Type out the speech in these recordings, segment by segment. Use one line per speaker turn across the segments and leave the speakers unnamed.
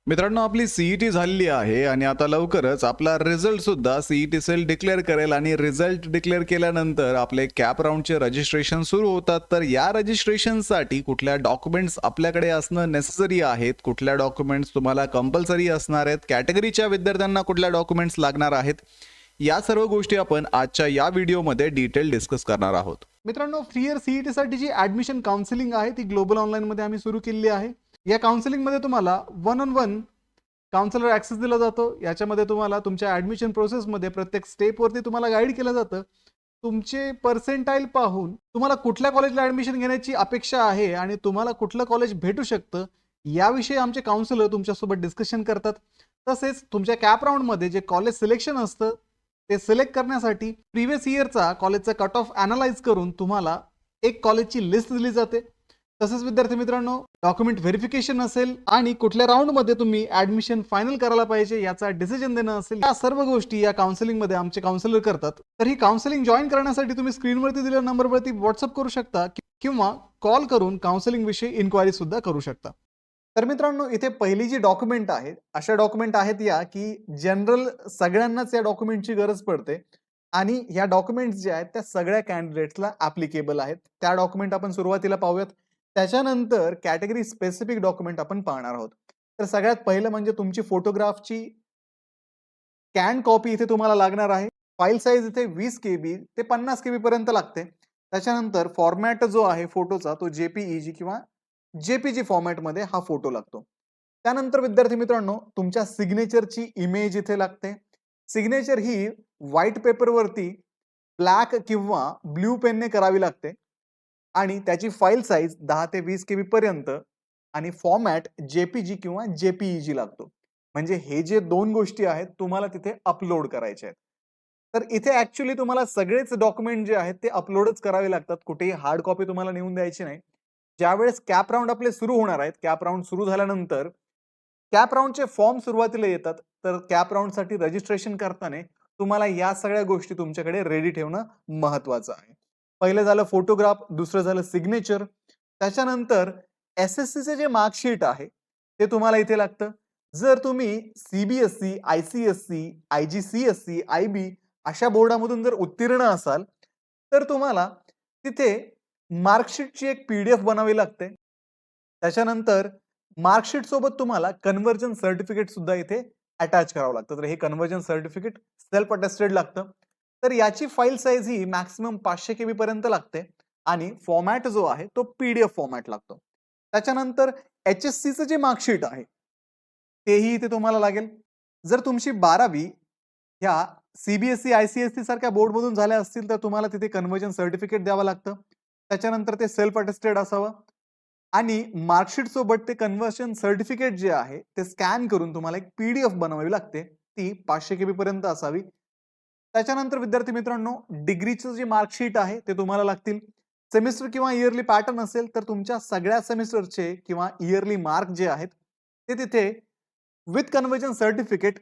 मित्रांनो, आपली सीईटी झालेली आहे आणि आता लवकरच आपला रिझल्ट सुद्धा सीईटी सेल डिक्लेअर करेल आणि रिझल्ट डिक्लेअर केल्यानंतर आपले कॅप राऊंडचे रजिस्ट्रेशन सुरू होतात. तर या रजिस्ट्रेशनसाठी कुठल्या डॉक्युमेंट्स आपल्याकडे असणं नेसेसरी आहेत, कुठल्या डॉक्युमेंट्स तुम्हाला कंपल्सरी असणार आहेत, कॅटेगरीच्या विद्यार्थ्यांना कुठल्या डॉक्युमेंट्स लागणार आहेत, या सर्व गोष्टी आपण आजच्या या व्हिडिओमध्ये डिटेल डिस्कस करणार आहोत. मित्रांनो, फ्री इयर सीईटी साठी जी ऍडमिशन काउन्सिलिंग आहे ती ग्लोबल ऑनलाईन मध्ये आम्ही सुरू केलेली आहे. या काउन्सिलिंग मध्ये तुम्हाला 1-on-1 काउन्सिलर ऍक्सेस दिला जातो. याच्यामध्ये तुम्हाला तुमच्या ऍडमिशन प्रोसेसमध्ये प्रत्येक स्टेपवरती तुम्हाला गाईड केलं जातं. तुमचे पर्सेंटाईल पाहून तुम्हाला कुठल्या कॉलेजला ऍडमिशन घेण्याची अपेक्षा आहे आणि तुम्हाला कुठलं कॉलेज भेटू शकतं याविषयी आमचे काउन्सिलर तुमच्यासोबत डिस्कशन करतात. तसेच तुमच्या कॅप राऊंडमध्ये जे कॉलेज सिलेक्शन असतं ते सिलेक्ट करण्यासाठी प्रिव्हियस इयरचा कॉलेजचा कट ऑफ अनालाइज करून तुम्हाला एक कॉलेजची लिस्ट दिली जाते. तसेच विद्यार्थी मित्रांनो, डॉक्युमेंट व्हेरिफिकेशन असेल आणि कुठल्या राऊंडमध्ये तुम्ही ऍडमिशन फायनल करायला पाहिजे याचा डिसिजन देणं असेल, या सर्व गोष्टी या काउन्सिलिंग मध्ये आमचे काउन्सिलर करतात. तर ही काउन्सिलिंग जॉईन करण्यासाठी तुम्ही स्क्रीनवरती दिलेल्या नंबरवरती व्हॉट्सअप करू शकता किंवा कॉल करून काउन्सिलिंग विषयी इन्क्वायरी सुद्धा करू शकता. तर मित्रांनो, इथे पहिली जी डॉक्युमेंट आहे, अशा डॉक्युमेंट आहेत या की जनरल सगळ्यांनाच या डॉक्युमेंटची गरज पडते आणि ह्या डॉक्युमेंट्स ज्या आहेत त्या सगळ्या कॅन्डिडेट्सला ऍप्लिकेबल आहेत. त्या डॉक्युमेंट आपण सुरुवातीला पाहूयात. त्याच्यानंतर कॅटेगरी स्पेसिफिक डॉक्युमेंट आपण पाहणार आहोत. तर सगळ्यात पहिलं म्हणजे तुमची फोटोग्राफची स्कॅन कॉपी इथे तुम्हाला लागणार आहे. फाईल साईज इथे 20 KB ते 50 KB पर्यंत लागते. त्याच्यानंतर फॉर्मॅट जो आहे फोटोचा तो JPEG किंवा JPG फॉर्मॅटमध्ये हा फोटो लागतो. त्यानंतर विद्यार्थी मित्रांनो, तुमच्या सिग्नेचरची इमेज इथे लागते. सिग्नेचर ही व्हाईट पेपरवरती ब्लॅक किंवा ब्ल्यू पेनने करावी लागते आणि त्याची फाईल साईज 10 ते 20 KB पर्यंत आणि फॉर्मॅट JPG किंवा JPEG लागतो. म्हणजे हे जे दोन गोष्टी आहेत तुम्हाला तिथे अपलोड करायचे आहेत. तर इथे ऍक्च्युली तुम्हाला सगळेच डॉक्युमेंट जे आहेत ते अपलोडच करावे लागतात. कुठेही हार्ड कॉपी तुम्हाला नेऊन द्यायची नाही. ज्यावेळेस कॅप राऊंड आपले सुरू होणार आहेत, कॅप राऊंड सुरू झाल्यानंतर कॅप राऊंडचे फॉर्म सुरुवातीला येतात. तर कॅप राऊंडसाठी रजिस्ट्रेशन करताना तुम्हाला या सगळ्या गोष्टी तुमच्याकडे रेडी ठेवणं महत्वाचं आहे. पहिलं झालं फोटोग्राफ, दुसरं झालं सिग्नेचर. त्याच्यानंतर SSCचे जे मार्कशीट आहे ते तुम्हाला इथे लागतं. जर तुम्ही CBSE, ICSE, IGCSE, IB अशा बोर्डामधून जर उत्तीर्ण असाल तर तुम्हाला तिथे मार्कशीटची एक PDF बनावी लागते. त्याच्यानंतर मार्कशीट सोबत तुम्हाला कन्व्हर्जन सर्टिफिकेट सुद्धा इथे अटॅच करावं लागतं. तर हे कन्व्हर्जन सर्टिफिकेट सेल्फ अटेस्टेड लागतं. तर याची फाईल साईज ही मॅक्सिमम 500 KB पर्यंत लागते आणि फॉर्मॅट जो आहे तो PDF फॉर्मॅट लागतो. त्याच्यानंतर HSCचं जे मार्कशीट आहे तेही इथे तुम्हाला लागेल. जर तुमची 12वी ह्या CBSE, ICSE सारख्या बोर्डमधून झाल्या असतील तर तुम्हाला तिथे कन्व्हर्जन सर्टिफिकेट द्यावं लागतं. त्याच्यानंतर ते सेल्फ अटेस्टेड असावं आणि मार्कशीट सोबत ते कन्व्हर्जन सर्टिफिकेट जे आहे ते स्कॅन करून तुम्हाला एक PDF बनवावी लागते. ती 500 KB पर्यंत असावी. त्याच्यानंतर विद्यार्थी मित्रांनो, डिग्रीचं जे मार्कशीट आहे ते तुम्हाला लागतील. सेमिस्टर किंवा इयरली पॅटर्न असेल तर तुमच्या सगळ्या सेमिस्टरचे किंवा इयरली मार्क जे आहेत ते तिथे विथ कन्व्हर्जन सर्टिफिकेट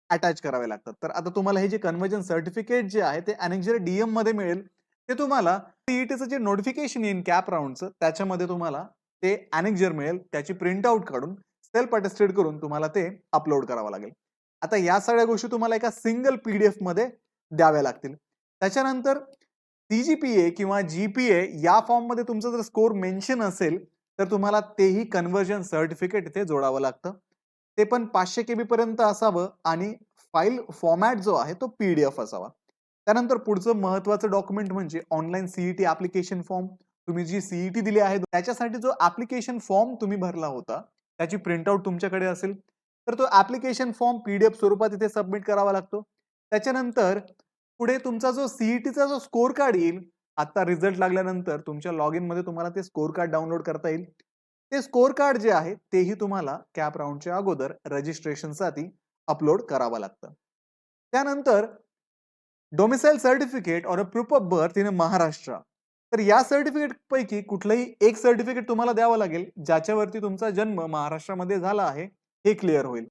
अटॅच करावे लागतात. तर आता तुम्हाला हे जे कन्व्हर्जन सर्टिफिकेट जे आहे ते अनेक्झर DM मध्ये मिळेल. ते तुम्हाला CETचं जे नोटिफिकेशन येईल कॅप राऊंडचं त्याच्यामध्ये तुम्हाला ते अनेक्झर मिळेल. त्याची प्रिंट आउट काढून सेल्फ अटेस्टेड करून तुम्हाला ते अपलोड करावं लागेल. आता या सगळ्या गोष्टी तुम्हाला एका सिंगल PDF मध्ये द्याव्या लागतील. त्याच्यानंतर CGPA किंवा GPA या फॉर्म मध्ये तुमचा जर स्कोर मेन्शन असेल तर तुम्हाला तेही कन्व्हर्जन सर्टिफिकेट इथे जोडावं लागतं. ते पण 500 KB पर्यंत असावं आणि फाईल फॉर्मॅट जो आहे तो PDF असावा. त्यानंतर पुढचं महत्त्वाचं डॉक्युमेंट म्हणजे ऑनलाईन CET ऍप्लिकेशन फॉर्म. तुम्ही जी CET दिली आहे त्याच्यासाठी जो ऍप्लिकेशन फॉर्म तुम्ही भरला होता त्याची प्रिंटआउट तुमच्याकडे असेल तर तो ऍप्लिकेशन फॉर्म PDF स्वरूपात इथे सबमिट करावा लागतो. त्याच्यानंतर पुढे तुमचा जो CETचा जो स्कोर कार्ड येईल, आता रिझल्ट लागल्यानंतर तुमच्या लॉगिन मध्ये तुम्हाला ते स्कोर कार्ड डाउनलोड करता येईल. ते स्कोर कार्ड जे आहे तेही तुम्हाला कॅप राऊंडच्या अगोदर रजिस्ट्रेशनसाठी अपलोड करावं लागतं. त्यानंतर डोमिसाइल सर्टिफिकेट और proof of birth in Maharashtra. तर या सर्टिफिकेट पैकी कुठलंही एक सर्टिफिकेट तुम्हाला द्यावं लागेल ज्याच्यावरती तुमचा जन्म महाराष्ट्रामध्ये झाला आहे हे क्लिअर होईल.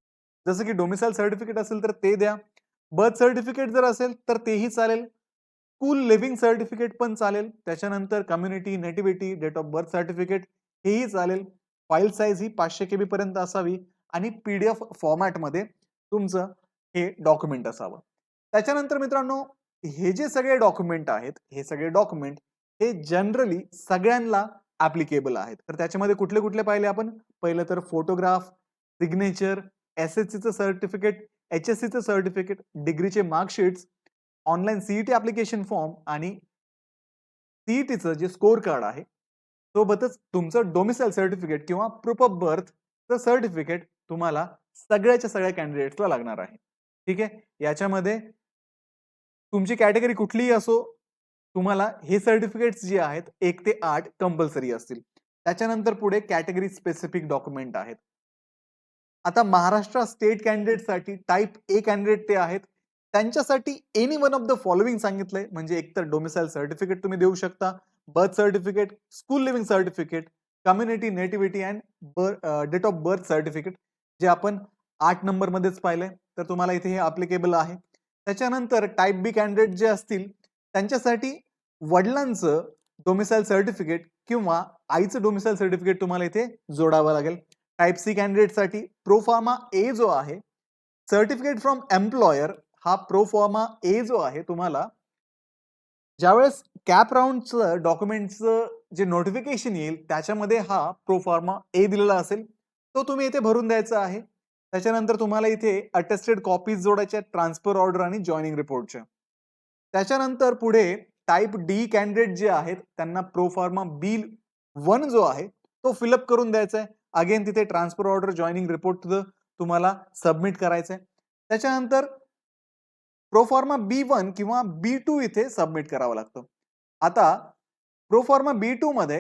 जसं की डोमिसाइल सर्टिफिकेट असेल तर ते द्या. बर्थ सर्टिफिकेट जर असेल तर तेही चालेल. स्कूल लिव्हिंग सर्टिफिकेट पण चालेल. त्याच्यानंतर community nativity date of birth certificate हेही चालेल. फाईल साईज ही 500 KB पर्यंत असावी
आणि PDF फॉर्मॅटमध्ये तुमचं हे डॉक्युमेंट असावं. त्याच्यानंतर मित्रांनो, हे जे सगळे डॉक्युमेंट आहेत, हे सगळे डॉक्युमेंट हे जनरली सगळ्यांना ॲप्लिकेबल आहेत. तर त्याच्यामध्ये कुठले पाहिले आपण? पहिलं तर फोटोग्राफ, सिग्नेचर, SSCचं सर्टिफिकेट, HSCचं सर्टिफिकेट, डिग्रीचे marksheets, online CET application form आणि CETचं जे स्कोर कार्ड आहे, सोबतच तुमचं डोमिसाइल सर्टिफिकेट किंवा प्रूफ ऑफ बर्थचं सर्टिफिकेट तुम्हाला सगळ्याच्या सगळ्या कॅन्डिडेट्सला लागणार आहे. ठीक आहे. याच्यामध्ये तुमची कॅटेगरी कुठलीही असो, तुम्हाला हे सर्टिफिकेट्स जे आहेत 1 ते 8 कंपल्सरी असतील. त्याच्यानंतर पुढे कॅटेगरी स्पेसिफिक डॉक्युमेंट आहेत. आता महाराष्ट्र स्टेट कॅन्डिडेटसाठी टाइप ए कॅन्डिडेट ते आहेत. त्यांच्यासाठी any one of the following सांगितलंय, म्हणजे एकतर डोमिसाइल सर्टिफिकेट तुम्ही देऊ शकता, birth certificate, school leaving certificate, community nativity and date of birth certificate, जे आपण 8 नंबर मध्येच पाहिलंय, तर तुम्हाला इथे हे अप्लिकेबल आहे. त्याच्यानंतर टाइप बी कॅन्डिडेट जे असतील त्यांच्यासाठी वडिलांचं डोमिसाइल सर्टिफिकेट किंवा आईचं डोमिसाइल सर्टिफिकेट तुम्हाला इथे जोडावं लागेल. टाइप सी कॅन्डिडेटसाठी प्रोफार्मा ए जो आहे, सर्टिफिकेट फ्रॉम एम्प्लॉयर, हा प्रोफॉर्मा ए जो आहे तुम्हाला ज्यावेळेस कॅप राऊंडचं डॉक्युमेंटचं जे नोटिफिकेशन येईल त्याच्यामध्ये हा प्रोफॉर्मा ए दिलेला असेल, तो तुम्ही इथे भरून द्यायचा आहे. त्याच्यानंतर तुम्हाला इथे अटेस्टेड कॉपीज जोडायच्या ट्रान्सफर ऑर्डर आणि जॉईनिंग रिपोर्टच्या. त्याच्यानंतर पुढे टाइप डी कॅन्डिडेट जे आहेत त्यांना प्रोफॉर्मा B1 जो आहे तो फिलअप करून द्यायचा आहे. अगेन तिथे ट्रान्सफर ऑर्डर, जॉईनिंग रिपोर्ट तुम्हाला सबमिट करायचं आहे. त्याच्यानंतर प्रोफॉर्मा B1 किंवा B2 इथे सबमिट करावं लागतं. आता प्रोफॉर्मा B2 मध्ये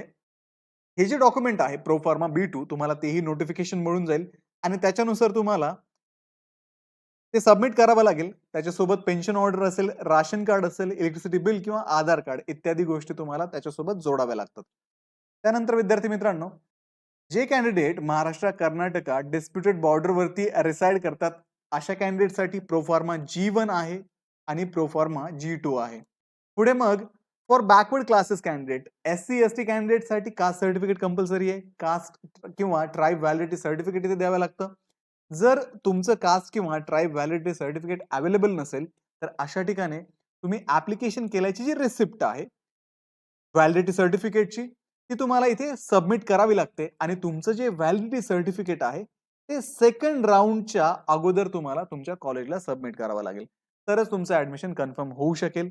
हे जे डॉक्युमेंट आहे प्रोफॉर्मा B2 तुम्हाला तेही नोटिफिकेशन मिळून जाईल आणि त्याच्यानुसार तुम्हाला ते सबमिट करावं लागेल. त्याच्यासोबत पेन्शन ऑर्डर असेल, राशन कार्ड असेल, इलेक्ट्रिसिटी बिल किंवा आधार कार्ड इत्यादी गोष्टी तुम्हाला त्याच्यासोबत जोडाव्या लागतात. त्यानंतर विद्यार्थी मित्रांनो, जे कॅन्डिडेट महाराष्ट्र, कर्नाटका डिस्प्युटेड बॉर्डरवरती रिसाइड करतात अशा कॅन्डिडेटसाठी प्रोफॉर्मा G1 आहे आणि प्रोफॉर्मा G2 आहे. पुढे मग for backward classes candidate, SC ST कॅन्डिडेटसाठी कास्ट सर्टिफिकेट कंपल्सरी आहे. कास्ट किंवा ट्राईब व्हॅलिडिटी सर्टिफिकेट इथे द्यावं लागतं. जर तुमचं कास्ट किंवा ट्राईब व्हॅलिडिटी सर्टिफिकेट अवेलेबल नसेल तर अशा ठिकाणी तुम्ही ऍप्लिकेशन केल्याची जी रिसिप्ट आहे व्हॅलिडिटी सर्टिफिकेटची ती तुम्हाला इथे सबमिट करावी लागते आणि तुमचं जे व्हॅलिडिटी सर्टिफिकेट आहे ते सेकंड राऊंडच्या अगोदर तुम्हाला तुमच्या कॉलेजला सबमिट करावं लागेल, तरच तुमचं ऍडमिशन कन्फर्म होऊ शकेल.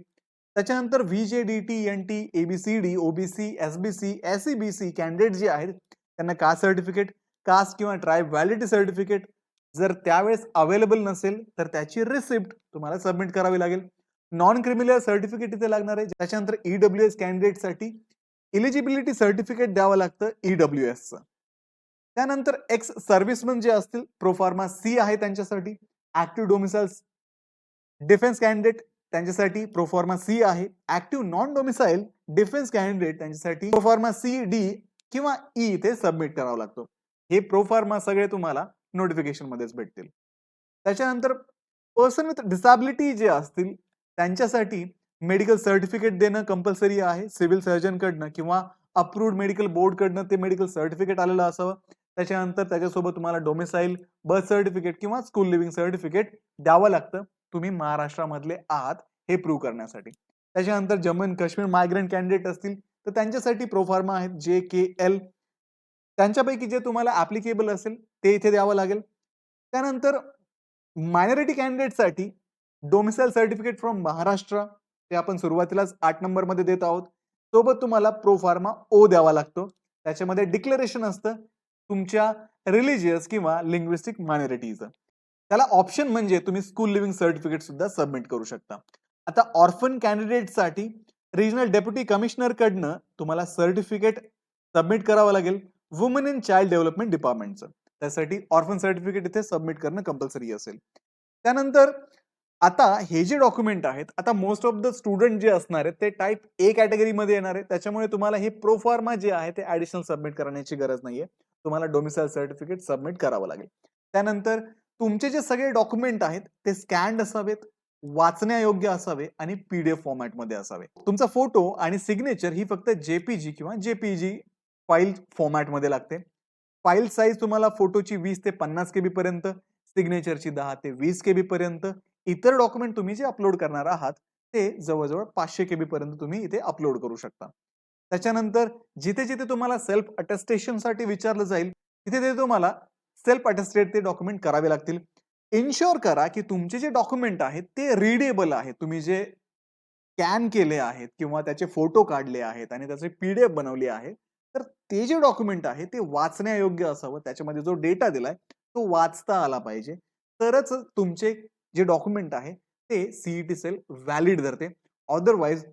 त्याच्यानंतर VJDT, NT, ABCD, OBC, SBC, SEBC candidate जे आहेत त्यांना कास्ट सर्टिफिकेट, कास्ट किंवा ट्राईब व्हॅलिडिटी सर्टिफिकेट जर त्यावेळेस अवेलेबल नसेल तर त्याची रिसिप्ट तुम्हाला सबमिट करावी लागेल. नॉन क्रिमिनल सर्टिफिकेट इथे लागणार आहे. त्याच्यानंतर EWS कॅन्डिडेटसाठी इलिजिबिलिटी सर्टिफिकेट द्यावं लागतं EWSचं. त्यानंतर एक्स सर्व्हिसमन जे असतील प्रोफॉर्मा C आहे त्यांच्यासाठी. ऍक्टिव्ह डोमिसाइल्स डिफेन्स कॅन्डिडेट त्यांच्यासाठी प्रोफॉर्मा C आहे. Active non domicile defence candidate त्यांच्यासाठी प्रोफॉर्मा CD किंवा E इथे सबमिट करावं लागतो. हे प्रोफॉर्मा सगळे तुम्हाला नोटिफिकेशन मध्येच भेटतील. त्याच्यानंतर पर्सन विथ डिसॅबिलिटी जे असतील त्यांच्यासाठी मेडिकल सर्टिफिकेट देणं कंपल्सरी आहे. सिव्हिल सर्जन कडनं किंवा अप्रूव्ड मेडिकल बोर्ड कडनं ते मेडिकल सर्टिफिकेट आलेलं असावं. त्याच्यानंतर त्याच्यासोबत तुम्हाला डोमिसाइल, बर्थ सर्टिफिकेट किंवा स्कूल लिव्हिंग सर्टिफिकेट द्यावं लागतं तुम्ही महाराष्ट्रामधले आहात हे प्रूव्ह करण्यासाठी. त्याच्यानंतर Jammu and Kashmir migrant candidate असतील तर त्यांच्यासाठी प्रोफॉर्मा आहेत JKL. त्यांच्यापैकी जे तुम्हाला ऍप्लिकेबल असेल ते इथे द्यावं लागेल. त्यानंतर मायनॉरिटी कॅन्डिडेटसाठी डोमिसाइल सर्टिफिकेट फ्रॉम महाराष्ट्र ते आपण सुरुवातीलाच 8 नंबर मध्ये देत आहोत. सोबत तुम्हाला प्रोफॉर्मा O द्यावा लागतो. त्याच्यामध्ये डिक्लेरेशन असतं तुमच्या रिलिजियस किंवा लिंग्विस्टिक मायनॉरिटीचं. त्याला ऑप्शन म्हणजे तुम्ही स्कूल लिव्हिंग सर्टिफिकेट सुद्धा सबमिट करू शकता. आता ऑर्फन कॅन्डिडेटसाठी रिजनल डेप्युटी कमिशनर कडनं तुम्हाला सर्टिफिकेट सबमिट करावं लागेल वुमन इन चाइल्ड डेव्हलपमेंट डिपार्टमेंटचं. त्यासाठी ऑर्फन सर्टिफिकेट इथे सबमिट करणं कंपल्सरी असेल. त्यानंतर आता हे जे डॉक्युमेंट आहेत, आता मोस्ट ऑफ द स्टुडंट जे असणार आहेत ते टाइप ए कॅटेगरीमध्ये येणार आहे. त्याच्यामुळे तुम्हाला हे प्रोफॉर्मा जे आहे ते ऍडिशनल सबमिट करण्याची गरज नाहीये. तुम्हाला डोमिसाइल सर्टिफिकेट सबमिट करावं लागेल. त्यानंतर तुमचे जे सगळे डॉक्युमेंट आहेत ते स्कॅन्ड असावेत, वाचण्यायोग्य असावे आणि PDF फॉर्मॅटमध्ये असावे. तुमचा फोटो आणि सिग्नेचर ही फक्त JPG किंवा JPG फाईल फॉर्मॅटमध्ये लागते. फाईल साईज तुम्हाला फोटोची 20 ते 50 KB पर्यंत, सिग्नेचरची 10 ते 20 KB पर्यंत, इतर डॉक्युमेंट तुम्ही जे अपलोड करणार आहात ते जवळ-जवळ 500 KB पर्यंत तुम्ही इथे अपलोड करू शकता. त्याच्यानंतर जिथे-जिथे तुम्हाला सेल्फ अटेस्टेशनसाठी विचारलं जाईल, तिथे तुम्हाला सेल्फ अटेस्टेड ते डॉक्युमेंट करावे लागतील. इन्शुअर करा की तुमचे जे डॉक्युमेंट आहेत ते रीडेबल आहेत. तुम्ही जे स्कॅन केले आहेत किंवा त्याचे फोटो काढले आहेत आणि त्याचे PDF बनवले आहे, तर ते जे डॉक्युमेंट आहे ते वाचण्यायोग्य असावं. त्याच्यामध्ये जो डेटा दिलाय तो वाचता आला पाहिजे. तरच तुमचे जे डॉक्युमेंट आहे ते CET सेल व्हॅलिड धरते. अदरवाईज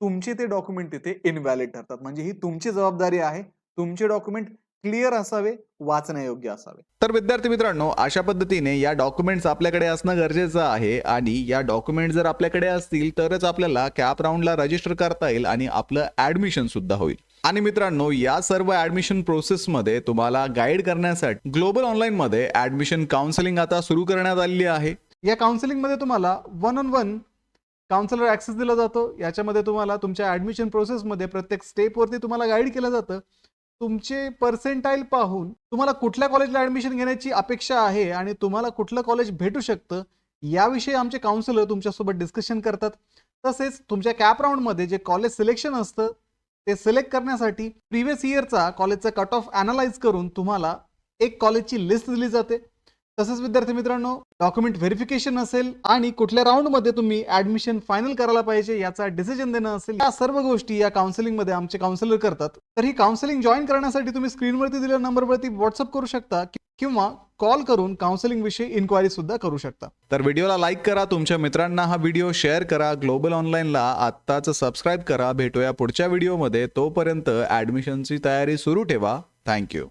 तुमचे ते डॉक्युमेंट तिथे इनव्हॅलिड ठरतात. म्हणजे ही तुमची जबाबदारी आहे. तुमचे डॉक्युमेंट क्लिअर असावे, वाचण्यायोग्य असावे.
तर विद्यार्थी मित्रांनो, अशा पद्धतीने या डॉक्युमेंट्स आपल्याकडे असणं गरजेचं आहे आणि या डॉक्युमेंट जर आपल्याकडे असतील तरच आपल्याला कॅप राऊंडला रजिस्टर करता येईल आणि आपलं ऍडमिशन सुद्धा होईल. आणि मित्रांनो, या सर्व ऍडमिशन प्रोसेसमध्ये तुम्हाला गाईड करण्यासाठी ग्लोबल ऑनलाईन मध्ये ऍडमिशन काउन्सिलिंग आता सुरू करण्यात आलेली आहे.
या काउन्सिलिंगमध्ये तुम्हाला 1-on-1 काउन्सिलर ऍक्सेस दिला जातो. याच्यामध्ये तुम्हाला तुमच्या ऍडमिशन प्रोसेसमध्ये प्रत्येक स्टेपवरती तुम्हाला गाईड केलं जातं. तुमचे पर्सेंटाईल पाहून तुम्हाला कुठल्या कॉलेजला ऍडमिशन घेण्याची अपेक्षा आहे आणि तुम्हाला कुठलं कॉलेज भेटू शकतं याविषयी आमचे काउन्सिलर तुमच्यासोबत डिस्कशन करतात. तसेच तुमच्या कॅप राऊंडमध्ये जे कॉलेज सिलेक्शन असतं ते सिलेक्ट करण्यासाठी प्रिव्हियस इयरचा कॉलेजचा कट ऑफ अनालाइज करून तुम्हाला एक कॉलेजची लिस्ट दिली जाते. तसेच विद्यार्थी मित्रांनो, डॉक्युमेंट व्हेरिफिकेशन असेल आणि कुठल्या राऊंडमध्ये तुम्ही ऍडमिशन फायनल करायला पाहिजे याचा डिसिजन देणं असेल, या सर्व गोष्टी या काउन्सिलिंगमध्ये आमचे काउन्सिलर करतात. तर ही काउन्सिलिंग जॉईन करण्यासाठी तुम्ही स्क्रीनवरती दिलेल्या नंबरवरती व्हॉट्सअप करू शकता किंवा कॉल करून काउन्सिलिंग विषयी इन्क्वायरी सुद्धा करू शकता.
तर व्हिडिओला लाईक करा, तुमच्या मित्रांना हा व्हिडिओ शेअर करा, ग्लोबल ऑनलाईनला आत्ताच सबस्क्राईब करा. भेटूया पुढच्या व्हिडिओमध्ये. तोपर्यंत ऍडमिशनची तयारी सुरू ठेवा. थँक्यू.